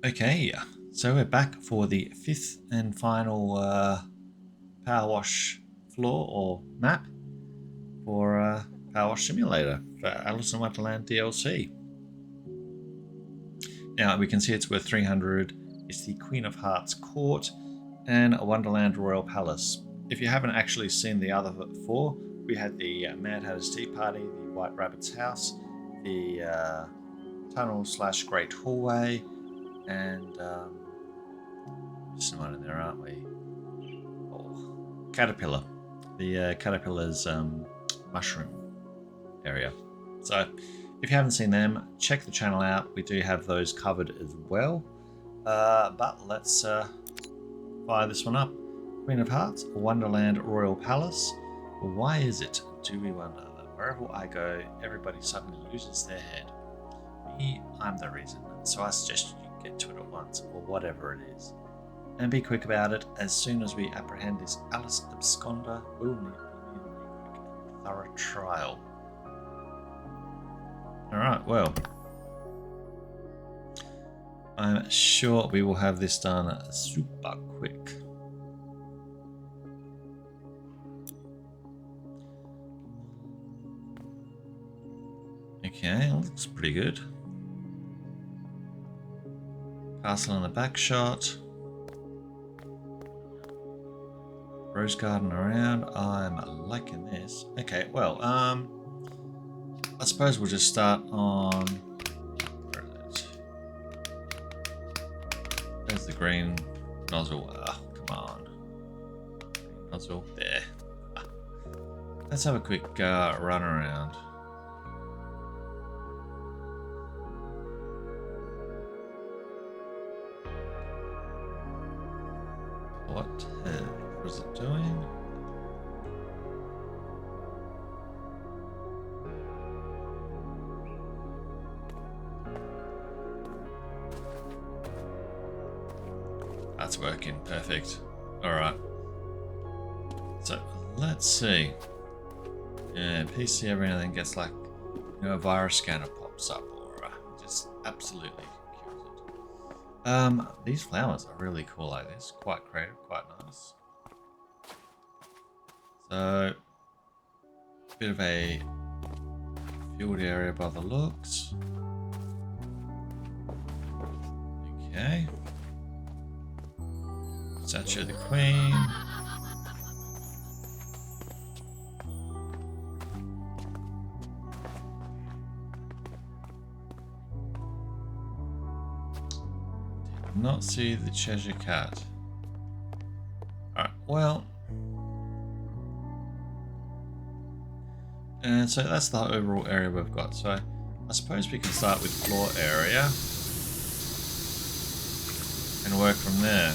Okay, so we're back for the fifth and final PowerWash floor or map for PowerWash Simulator for Alice in Wonderland DLC. Now we can see it's worth 300. It's the Queen of Hearts Court and Wonderland Royal Palace. If you haven't actually seen the other four, we had the Mad Hatter's Tea Party, the White Rabbit's House, the Tunnel / Great Hallway, and one in there, aren't we? Oh, Caterpillar. The Caterpillar's mushroom area. So if you haven't seen them, check the channel out. We do have those covered as well. But let's fire this one up. Queen of Hearts, Wonderland Royal Palace. Why is it, do we wonder, that wherever I go, everybody suddenly loses their head? Me, I'm the reason. So I suggest you get to it at once, or whatever it is. And be quick about it. As soon as we apprehend this Alice absconder, we'll need a quick and thorough trial. Alright, well, I'm sure we will have this done super quick. Okay, looks pretty good. Castle in the back shot. Rose garden around. I'm liking this. Okay, well, I suppose we'll just start on. Where is it? There's the green nozzle. Oh, come on. Green nozzle. There. Let's have a quick run around. What was it doing? That's working perfect. Alright. So let's see. Yeah, PC every now and then gets like, you know, a virus scanner pops up or just absolutely kills it. These flowers are really cool like this. Quite creative, quite nice. So, bit of a field area by the looks. Okay. Statue of the Queen. Did not see the Cheshire Cat. Alright, well. And so that's the overall area we've got. So I suppose we can start with floor area and work from there.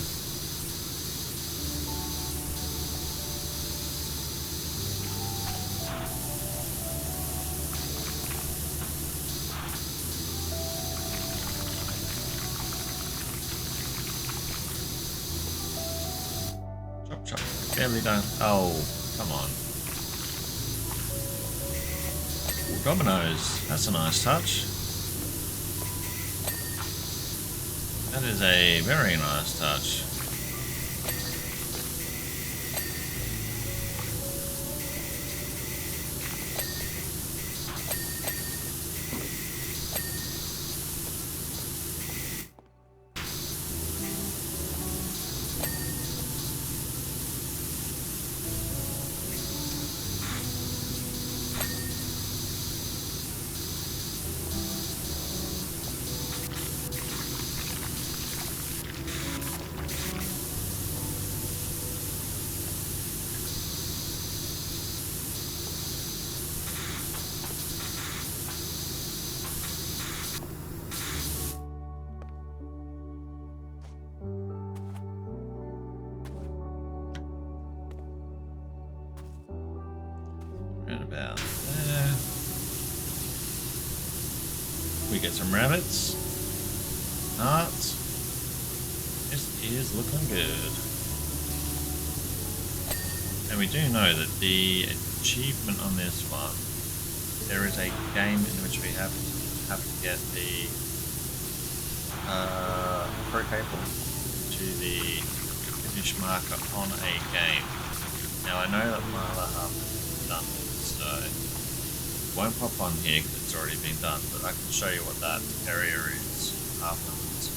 Chop chop. Barely done. Oh, come on. Dominoes, that's a nice touch. That is a very nice touch. About there. We get some rabbits. Hearts. This is looking good. And we do know that the achievement on this one there is a game in which we have to get the pro people to the finish marker on a game. Now I know that my other half is done, so it won't pop on here because it's already been done, but I can show you what that area is afterwards.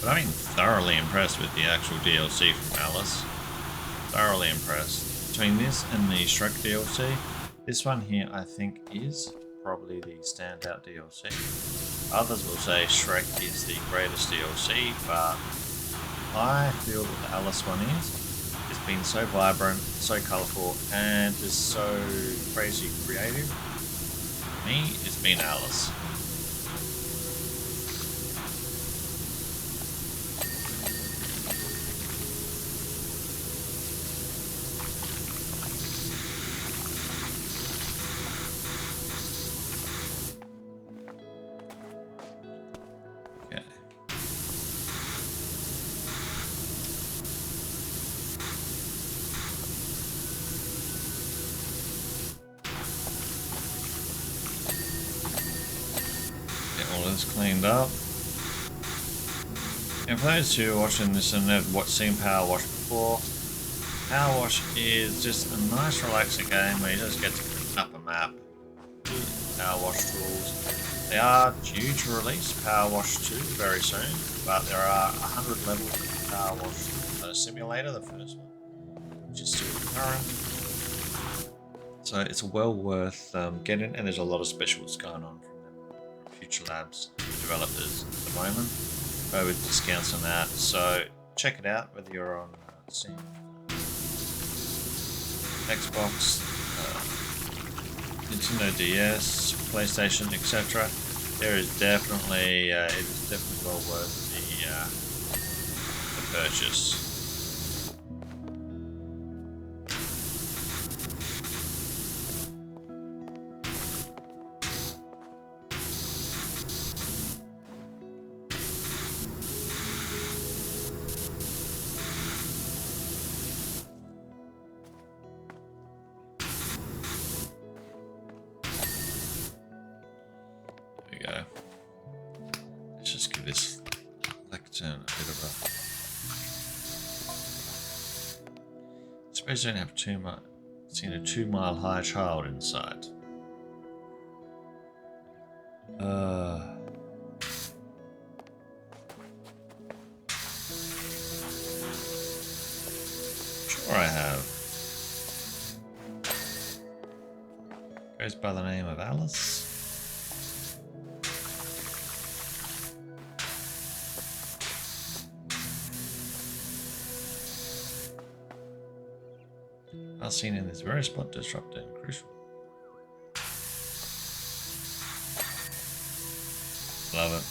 But I'm thoroughly impressed with the actual DLC from Alice. Thoroughly impressed. Between this and the Shrek DLC, this one here I think is probably the standout DLC. Others will say Shrek is the greatest DLC, but I feel that the Alice one is. It's been so vibrant, so colourful, and just so crazy creative. For me, it's been Alice. Cleaned up. And for those who are watching this and have seen PowerWash before, PowerWash is just a nice relaxing game where you just get to clean up a map. PowerWash tools. They are due to release PowerWash 2 very soon, but there are 100 levels of PowerWash Simulator, the first one, which is still current. So it's well worth getting, and there's a lot of specials going on from Futurlab's developers at the moment, with discounts on that. So check it out, whether you're on Steam, Xbox, Nintendo DS, PlayStation, etc. There is definitely it is definitely well worth the purchase. Let's just give this lectern a bit of a... I suppose you don't have too much. Seen a 2 mile high child inside. Sure I have. Goes by the name of Alice. Seen in this very spot disrupted and crucial. Love it.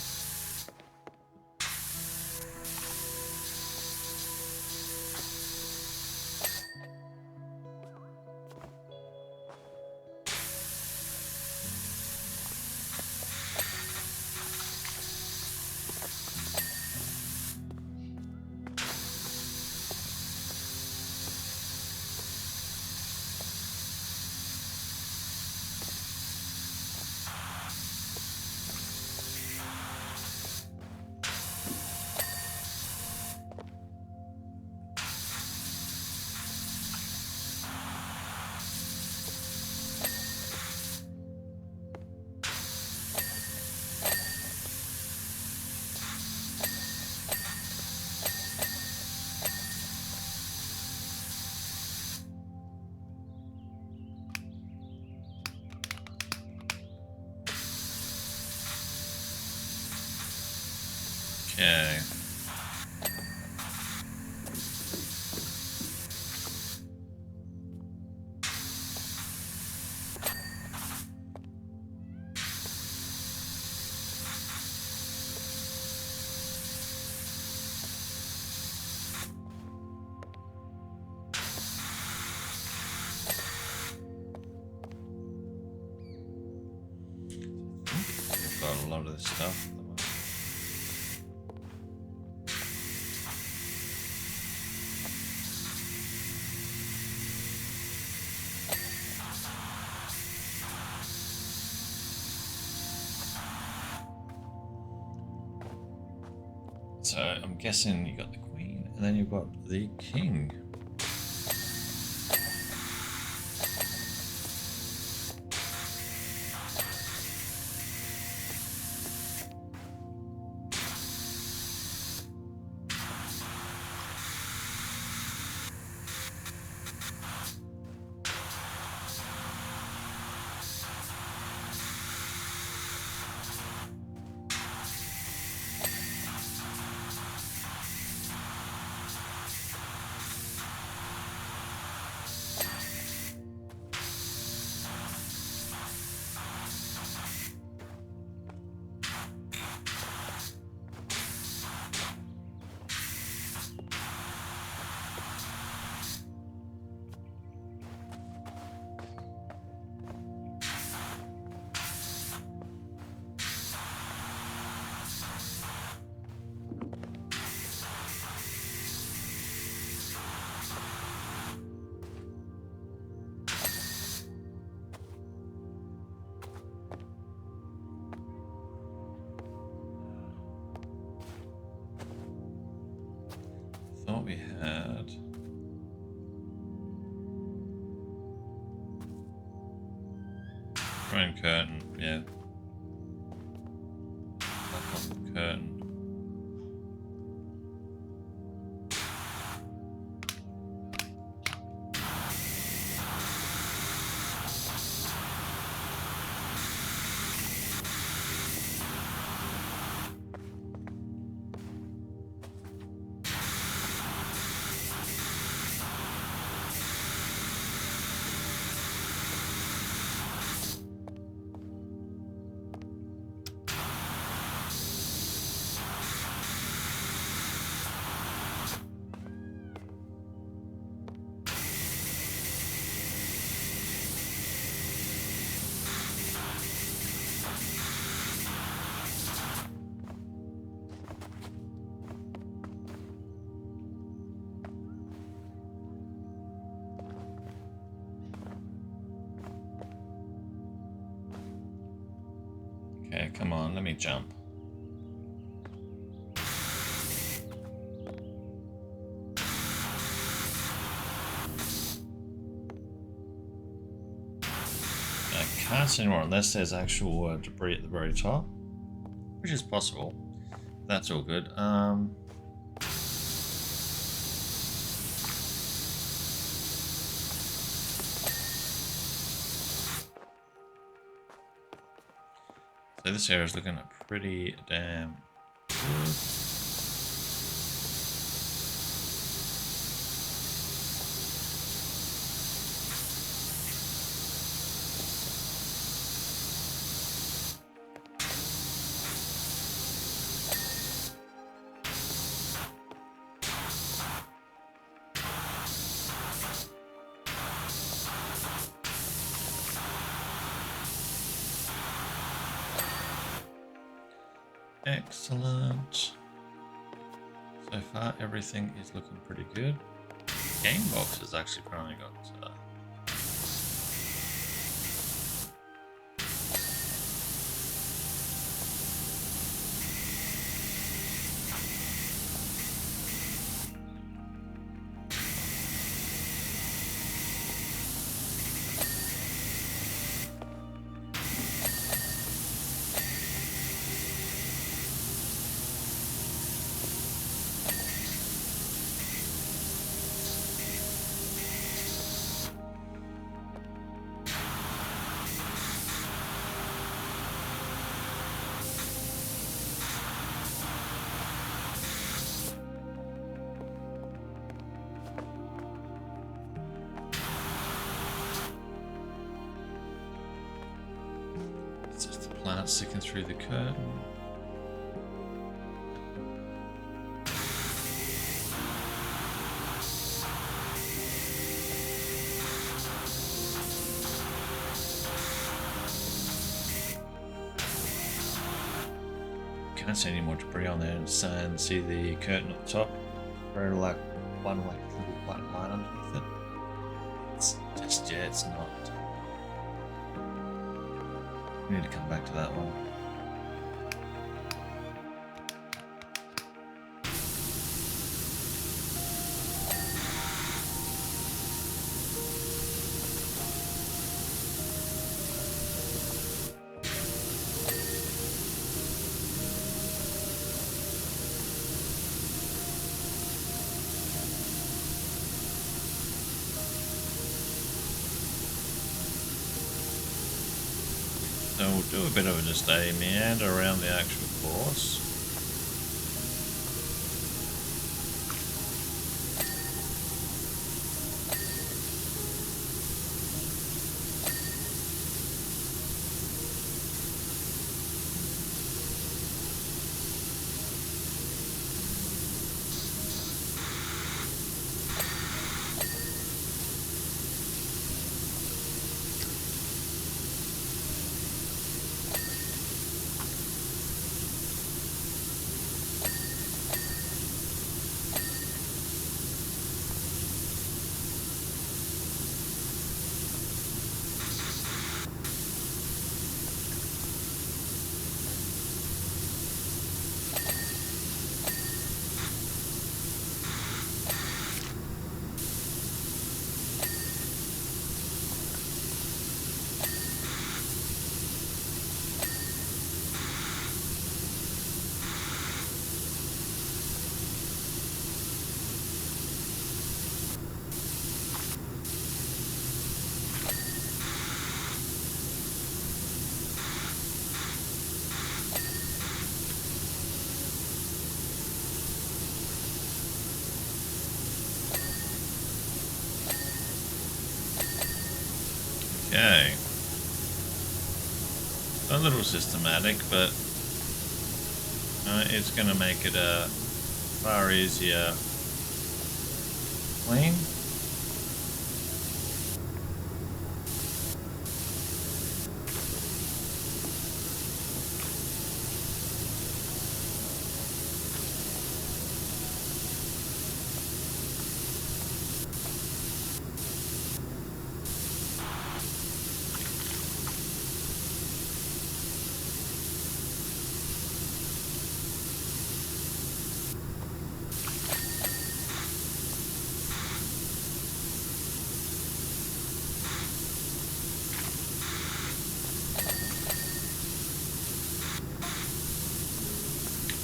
Okay. Got a lot of this stuff. So I'm guessing you got the queen, and then you've got the king. Thought we had green curtain, yeah. Back on the curtain. Okay, come on, let me jump. I can't see anymore unless there's actual debris at the very top, which is possible. That's all good. So this area is looking pretty damn good. Excellent. So far, everything is looking pretty good. Game box has actually probably got. It's just the planet sticking through the curtain. Can't see any more debris on there, and see the curtain at the top. Very like one like little white line underneath it. It's just it's not. We need to come back to that one. So we'll do a bit of just a meander around the actual course. Okay. A little systematic, but it's going to make it a far easier clean.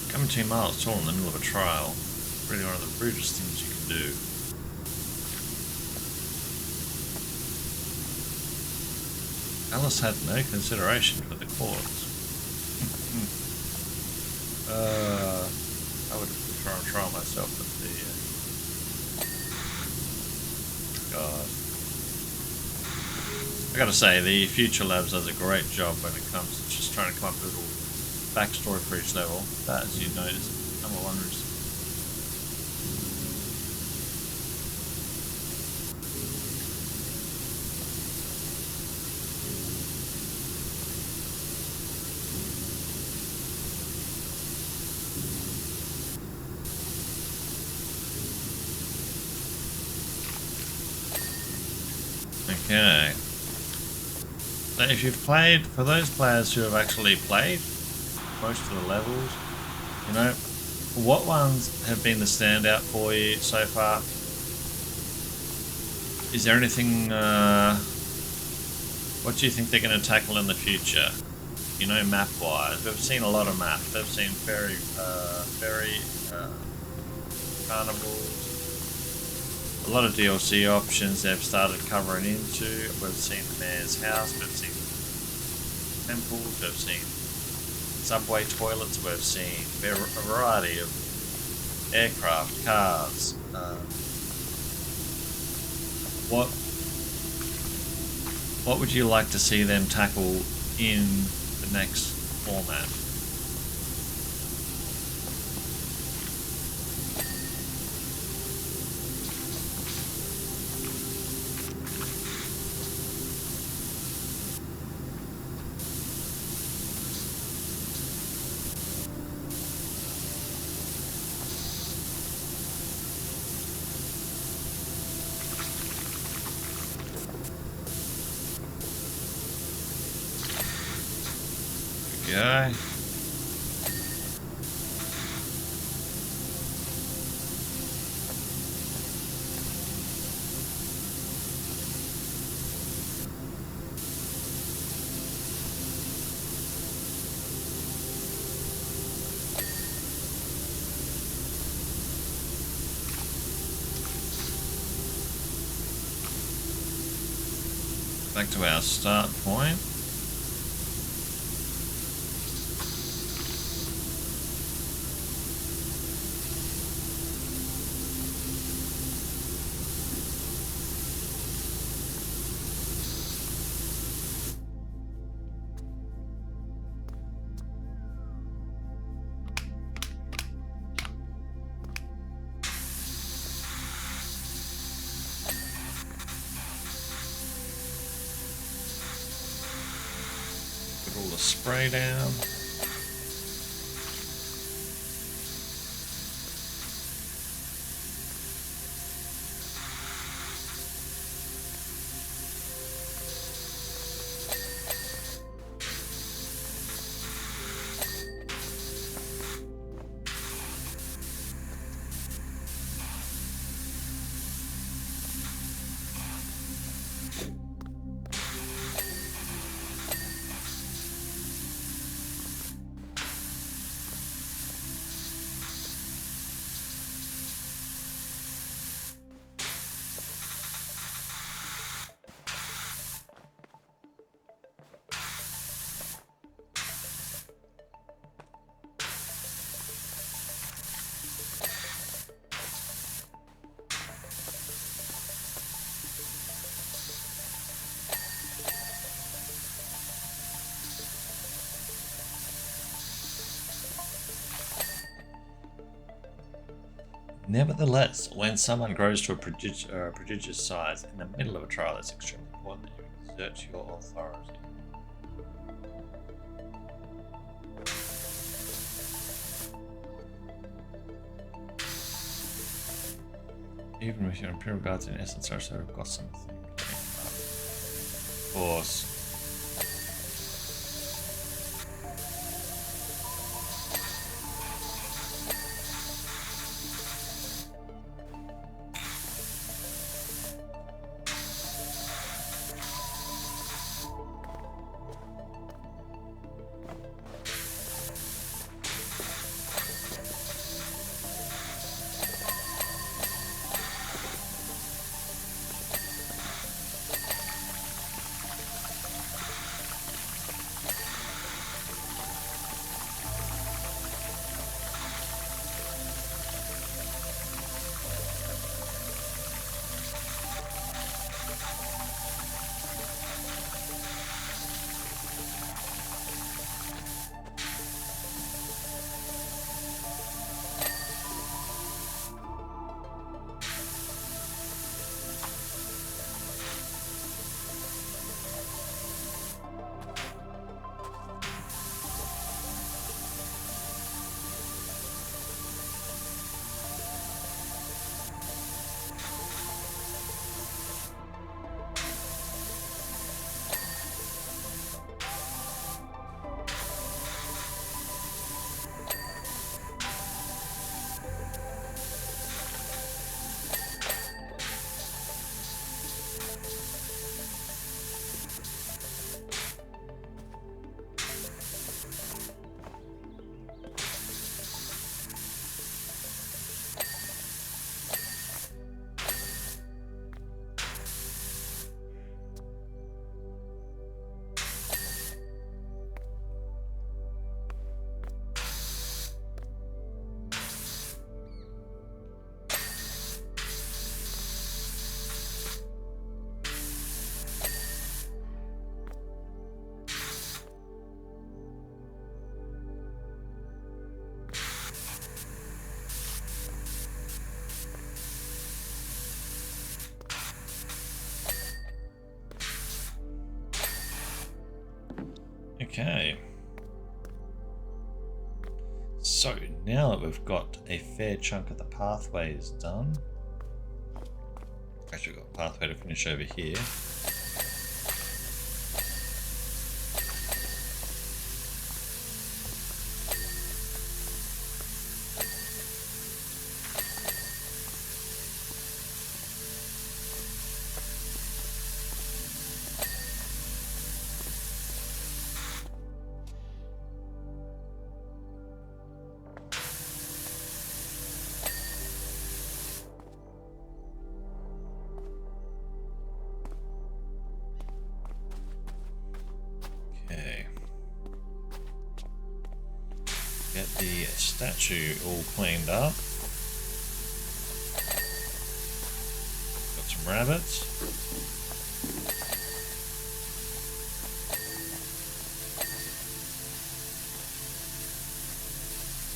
Coming 2 miles tall in the middle of a trial. Really one of the brutest things you can do. Alice had no consideration for the cause. I would try and trial myself at the God. I gotta say, the Futurlab does a great job when it comes to just trying to come up with a little backstory for each level. That, as you notice, number one is okay. So if you've played, for those players who have actually played most of the levels, you know, what ones have been the standout for you so far? Is there anything, what do you think they're going to tackle in the future? You know, map-wise, we've seen a lot of maps. We've seen ferry carnivals, a lot of DLC options they've started covering into. We've seen the mayor's house, we've seen temples, we've seen subway toilets, we've seen a variety of aircraft, cars. What would you like to see them tackle in the next format? Guy. Back to our start point. the spray down. Nevertheless, when someone grows to a prodigious size in the middle of a trial, it's extremely important that you exert your authority. Even with your imperial guards, in essence, are sort of got something. Of course. Okay. So now that we've got a fair chunk of the pathways done, actually we've got a pathway to finish over here. Get the statue all cleaned up. Got some rabbits.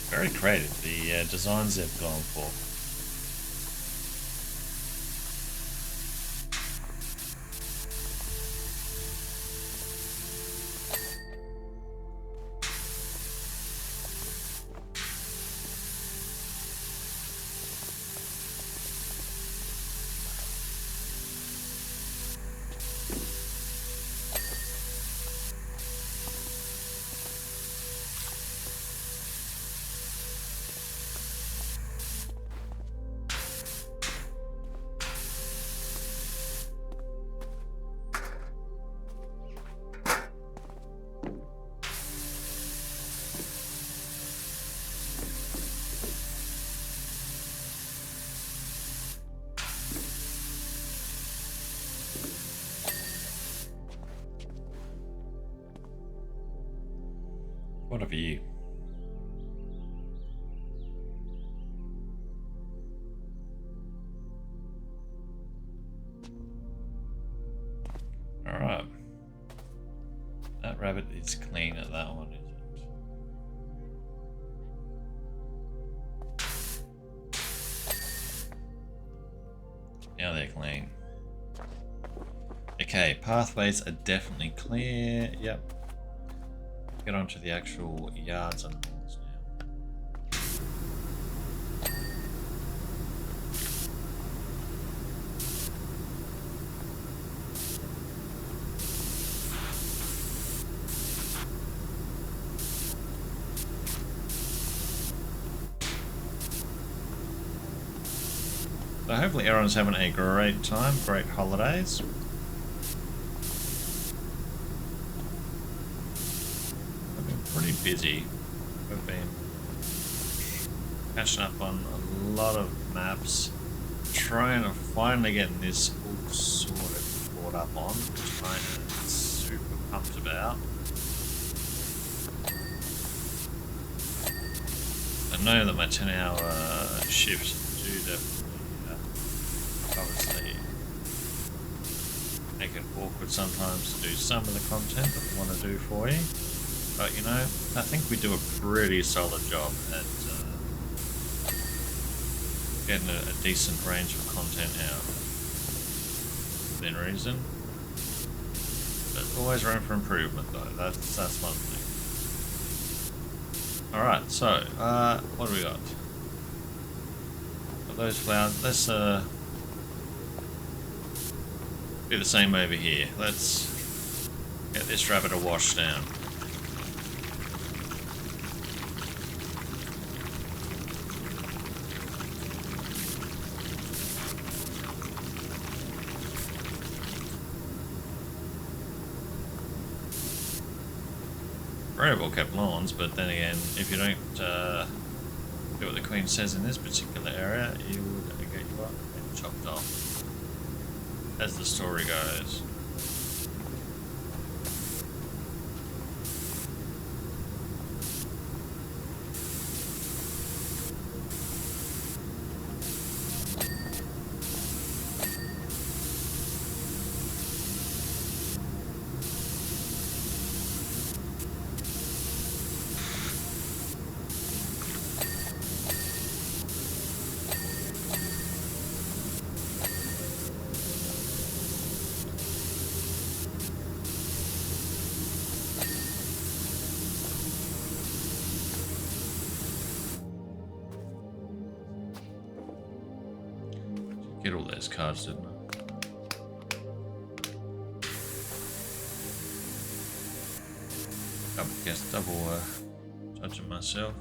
Very creative, the designs they've gone for. What a view. Alright. That rabbit is clean at that one, isn't it? Now they're clean. Okay, pathways are definitely clear. Yep. Get onto the actual yards and walls now. So hopefully everyone's having a great time, great holidays. I've been pretty busy. I've been catching up on a lot of maps, trying to finally get this all sorted, caught up on, which I am super pumped about. I know that my 10-hour shifts do definitely obviously make it awkward sometimes to do some of the content that we want to do for you, but you know, I think we do a pretty solid job at getting a decent range of content out within reason. There's always room for improvement though, that's one thing. Alright, so what do we got? Got those flowers. Let's do the same over here. Let's get this rabbit a wash down. Very well kept lawns, but then again, if you don't do what the Queen says in this particular area, you would get you up and chopped off. As the story goes. Get all those cards, didn't I? Double judging myself.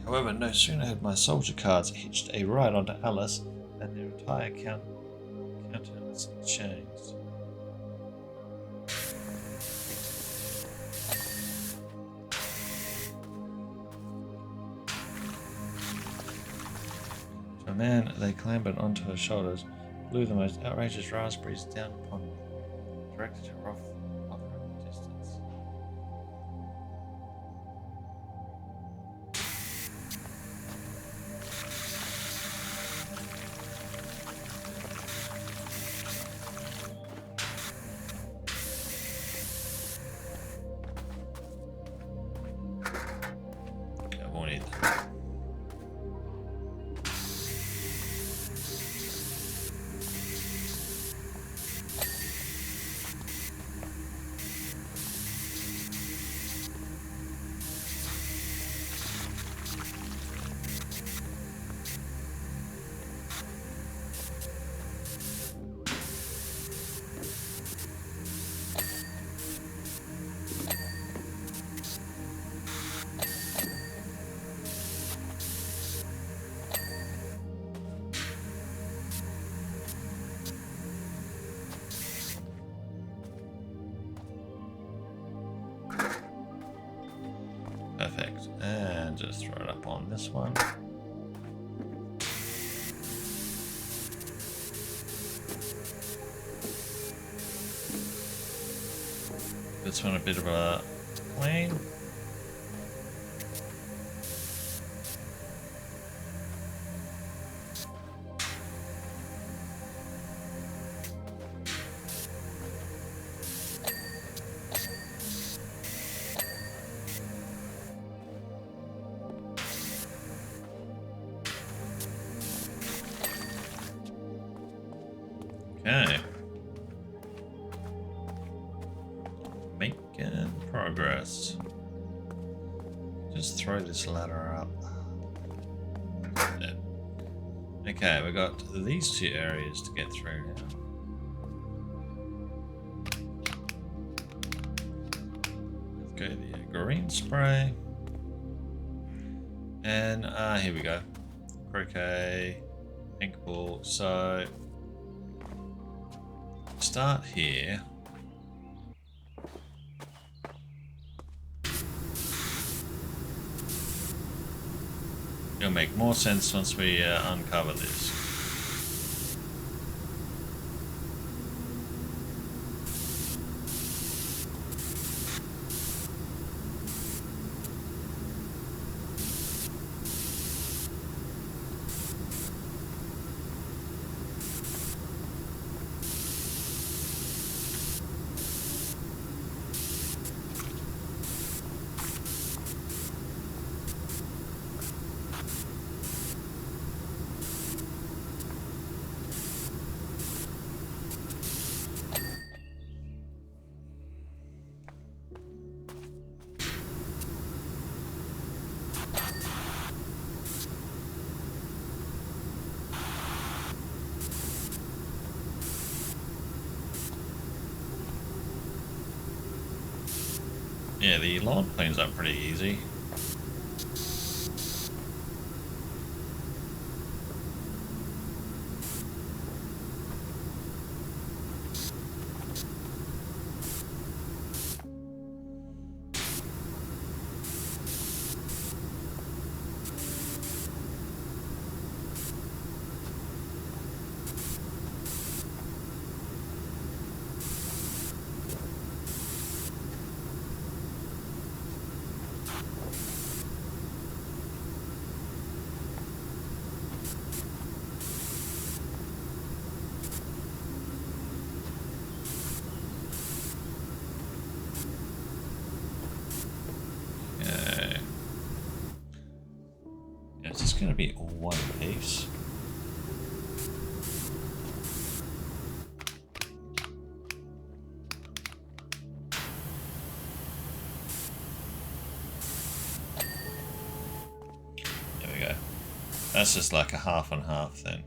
However, no sooner had my soldier cards hitched a ride onto Alice than their entire countenance changed. A man they clambered onto her shoulders, blew the most outrageous raspberries down upon me, directed her off her in the distance. I won't eat that. Perfect, and just throw it up on this one. this one a bit of a clean. Okay. Making progress. Just throw this ladder up. There. Okay, we got these two areas to get through now. Let's go the green spray. And here we go. Croquet, pink ball. So start here. It'll make more sense once we uncover this. Yeah, the lawn cleans up pretty easy. Is this going to be all one piece? There we go. That's just like a half and half then.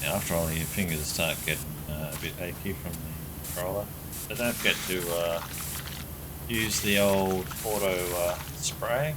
After all, your fingers start getting a bit achy from the controller. So don't forget to use the old auto spray.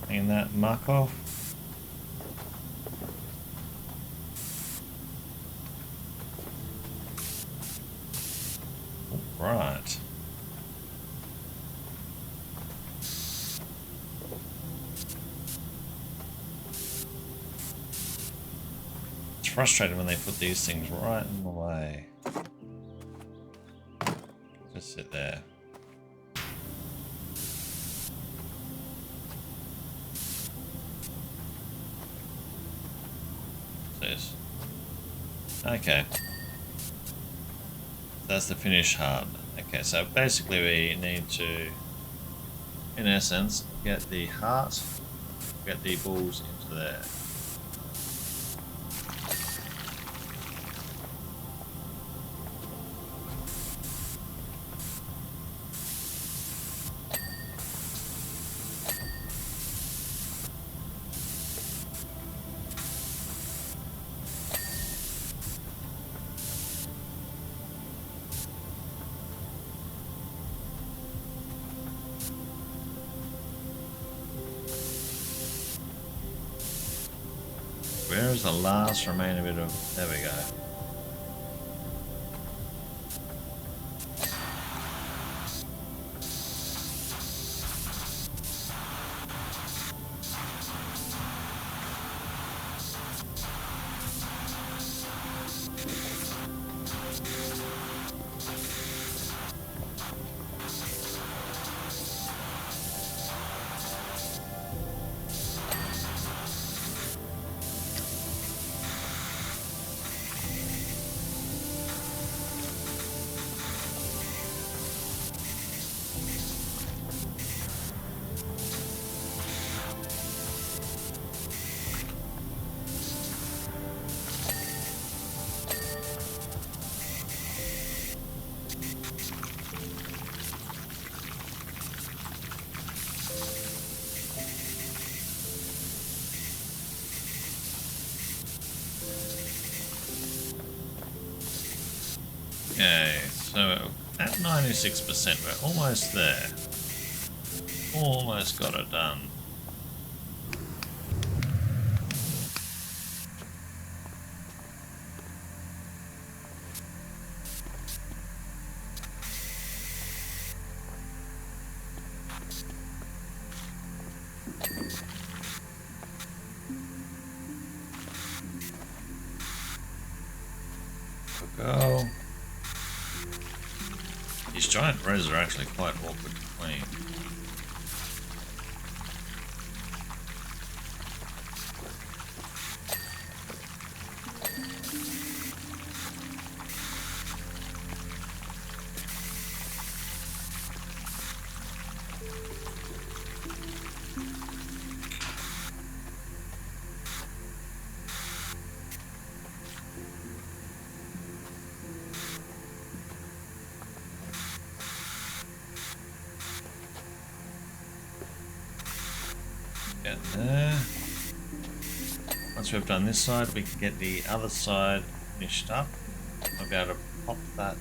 Clean that muck off. Right. It's frustrating when they put these things right in the way. Just sit there. Okay, that's the finish hard. Okay, so basically we need to, in essence, get the heart, get the balls into there. is the last remaining bit of... There we go. Okay, so at 96%, we're almost there. Almost got it done. Go. These giant rows are actually quite awkward to clean. Get there. Once we've done this side, we can get the other side finished up. I'll be able to pop that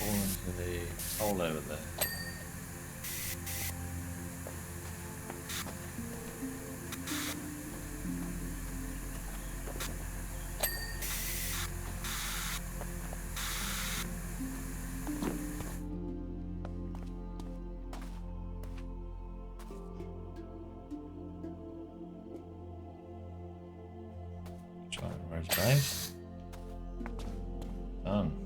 all into the hole over there. Base. Done.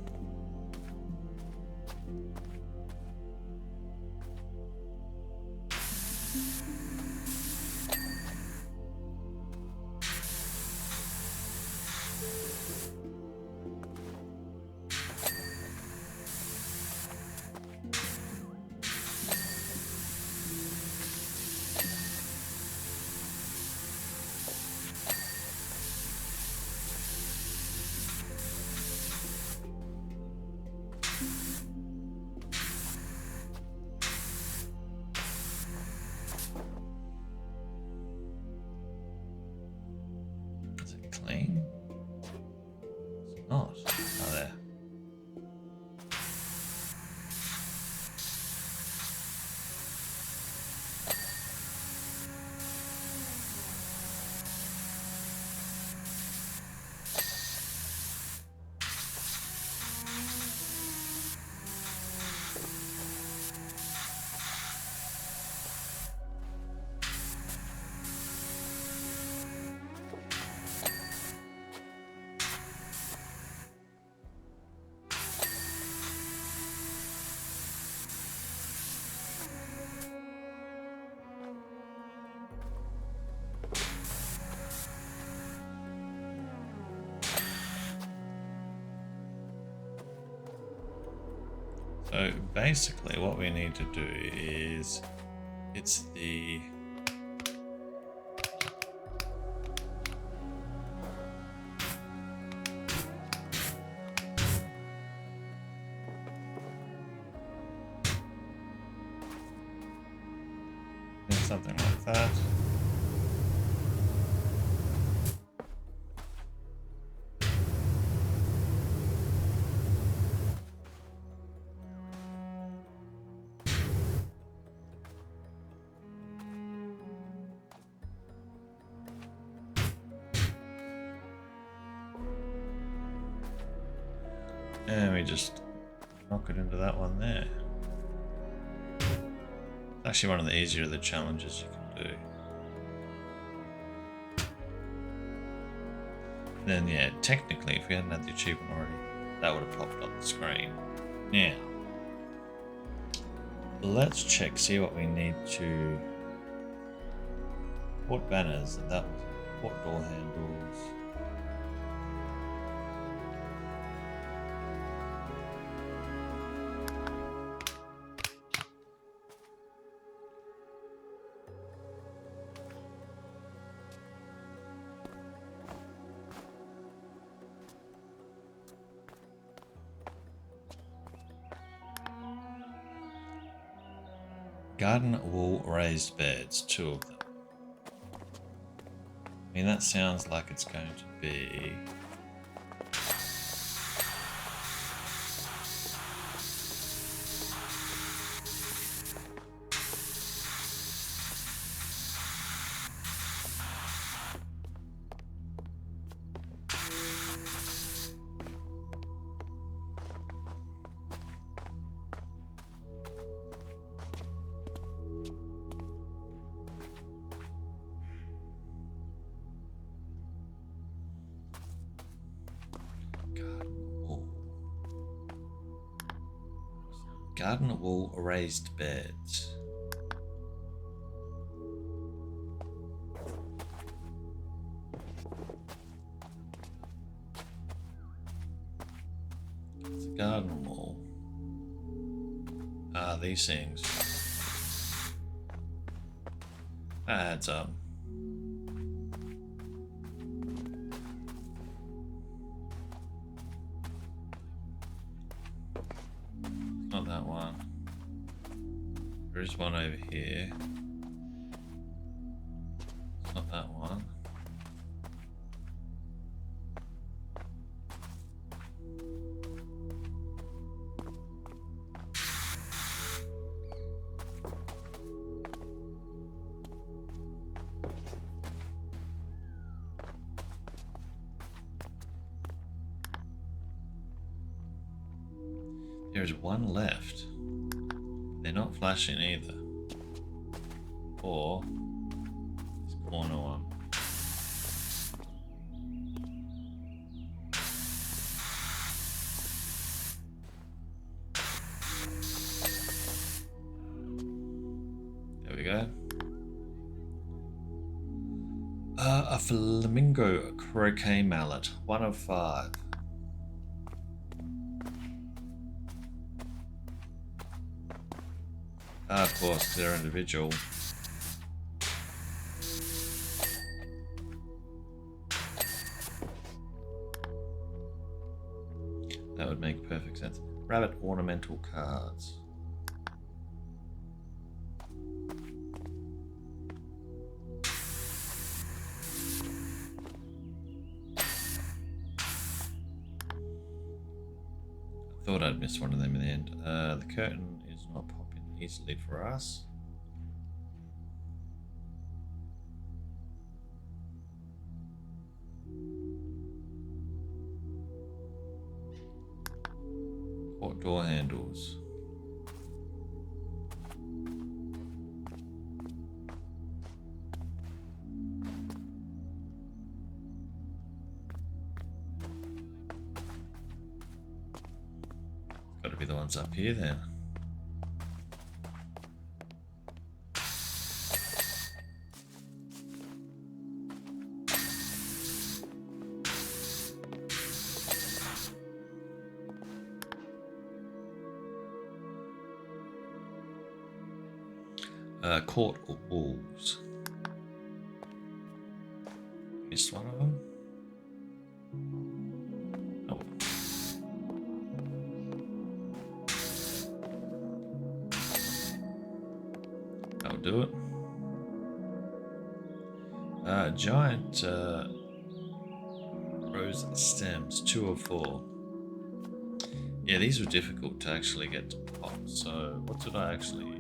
Clean? It's not. Oh, there. So basically what we need to do is, it's the something like that. And we just knock it into that one there. It's actually one of the easier of the challenges you can do. Then yeah, technically if we hadn't had the achievement already, that would have popped on the screen. Now, let's check, see what we need to port banners, and that was port door handles. Garden wall raised beds, 2 of them. I mean, that sounds like it's going to be... Garden wall raised beds. It's a garden wall. Ah, these things. That adds up. Not that one. There is one over here. It's not that one. There's one left. They're not flashing either. Or this corner one. There we go. A flamingo croquet mallet, 1 of 5. Of course, they're individual. That would make perfect sense. Rabbit ornamental cards. I thought I'd missed one of them in the end. The curtain is not popping easily for us. Port door handles. Got to be the ones up here then. Court or walls. Missed one of them. Oh. That'll do it. Giant rose stems, 2 of 4. Yeah, these were difficult to actually get to pop. So what did I actually...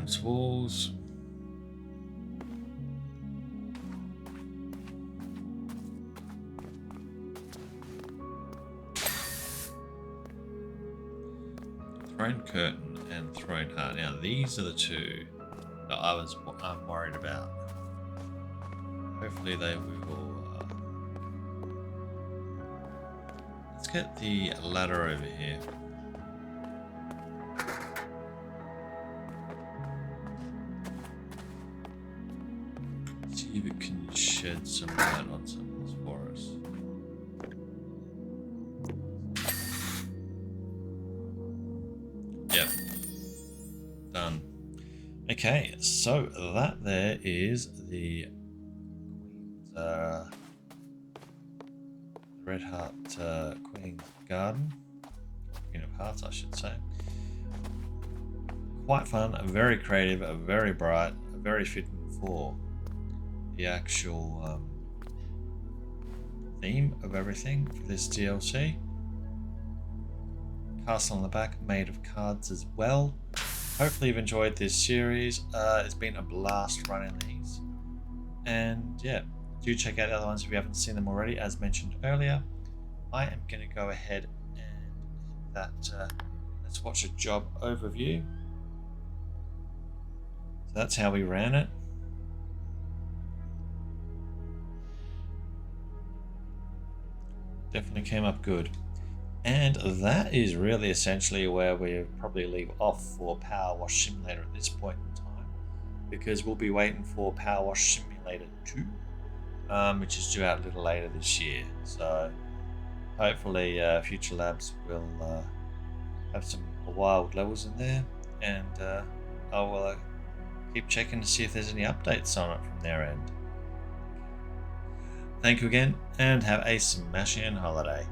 entrance walls. Throne curtain and throne heart. Now these are the two that I'm worried about. Hopefully they will. Let's get the ladder over here. See if it can shed some light on some of this for us. Yep. Done. Okay, so that there is the Red Heart Queen's Garden. Queen of Hearts, I should say. Quite fun, very creative, very bright, very fitting for the actual theme of everything for this DLC. Castle on the back, made of cards as well. Hopefully you've enjoyed this series. It's been a blast running these. And yeah, do check out the other ones if you haven't seen them already. As mentioned earlier, I am going to go ahead and let's watch a job overview. So that's how we ran it. Definitely came up good. And that is really essentially where we probably leave off for PowerWash Simulator at this point in time, because we'll be waiting for PowerWash Simulator 2, which is due out a little later this year. So hopefully Futurlabs will have some wild levels in there, and I will keep checking to see if there's any updates on it from their end. Thank you again, and have a smashing holiday.